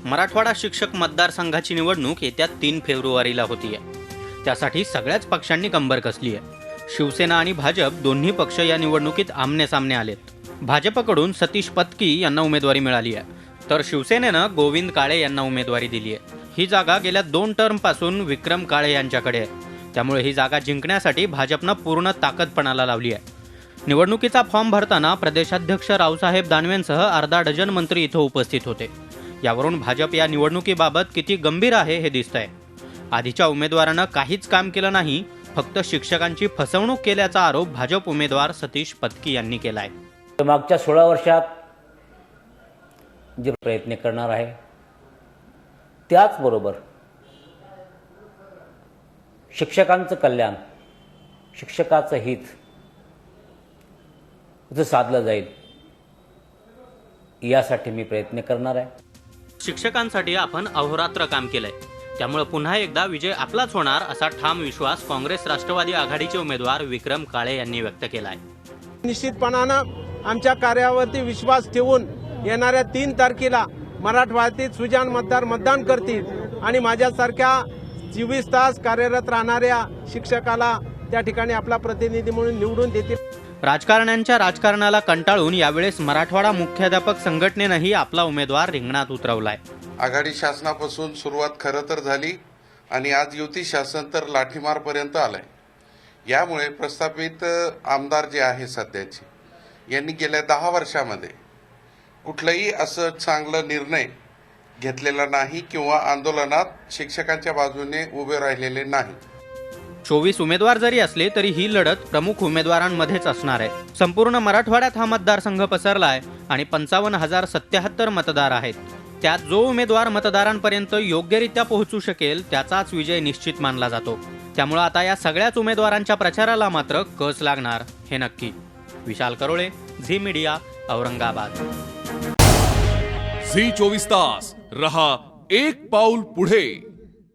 मराठवाडा शिक्षक मतदारसंघाची निवडणूक येत्या 3 फेब्रुवारीला होतीये। त्यासाठी सगळ्याच पक्षांनी कंबर कसली आहे। शिवसेना आणि भाजप दोन्ही पक्ष या निवडणुकीत आमने-सामने आलेत। भाजपकडून सतीश पत्की यांना उमेदवारी मिळाली आहे, तर शिवसेनेनं गोविंद काळे यांना उमेदवारी दिली आहे। ही जागा गेल्या 2 टर्मपासून विक्रम काळे यांच्याकडे आहे। त्यामुळे ही जागा जिंकण्यासाठी भाजपनं पूर्ण ताकद पणाला लावली आहे। निवडणुकीचा फॉर्म भरताना प्रदेशाध्यक्ष रावसाहेब दानवेंसह अर्धा डझन मंत्री इथं उपस्थित होते। यावरून भाजप या निवडणुकीबाबत किती गंभीर आहे हे दिसतंय। आधीच्या उमेदवारानं काहीच काम केलं नाही, फक्त शिक्षकांची फसवणूक केल्याचा आरोप भाजप उमेदवार सतीश पत्की यांनी केलाय। मागच्या 16 वर्षात जे प्रयत्न करणार आहे त्याचबरोबर शिक्षकांचं कल्याण, शिक्षकाचं हित जे साधलं जाईल यासाठी मी प्रयत्न करणार आहे। शिक्षकांसाठी आपण अहोरात्र काम केलंय, त्यामुळे पुन्हा एकदा विजय आपलाच होणार असा ठाम विश्वास काँग्रेस राष्ट्रवादी आघाडीचे उमेदवार विक्रम काळे यांनी व्यक्त केलाय। निश्चितपणानं आमच्या कार्यावरती विश्वास ठेवून येणाऱ्या 3 तारखेला मराठवाड्यातील सुजाण मतदार मतदान करतील आणि माझ्यासारख्या 24 तास कार्यरत राहणाऱ्या शिक्षकाला त्या ठिकाणी आपला प्रतिनिधी म्हणून निवडून देतील। राजकारण्यांच्या राजकारणाला कंटाळून यावेळेस मराठवाडा मुख्याध्यापक संघटनेनंही आपला उमेदवार रिंगणात उतरवलाय। आघाडी शासनापासून सुरुवात खरं तर झाली आणि आज युती शासन तर लाठीमारपर्यंत आलंय। यामुळे प्रस्थापित आमदार जे आहे सध्याचे यांनी गेल्या 10 वर्षामध्ये कुठलाही असं चांगला निर्णय घेतलेला नाही किंवा आंदोलनात शिक्षकांच्या बाजूने उभे राहिलेले नाही। 24 उमेदवार जरी असले तरी ही लढत प्रमुख उमेदवारांमध्येच असणार आहे। संपूर्ण मराठवाड्यात हा मतदारसंघ पसरलाय आणि 55,077 मतदार आहेत। त्यात जो उमेदवार मतदारांपर्यंत योग्यरित्या पोहोचू शकेल त्याचाच विजय निश्चित मानला जातो। त्यामुळे आता या सगळ्याच उमेदवारांच्या प्रचाराला मात्र कस लागणार हे नक्की। Vishal Karole, Zee media, Aurangabad. Zee 24 तास रहा एक पाऊल पुढे।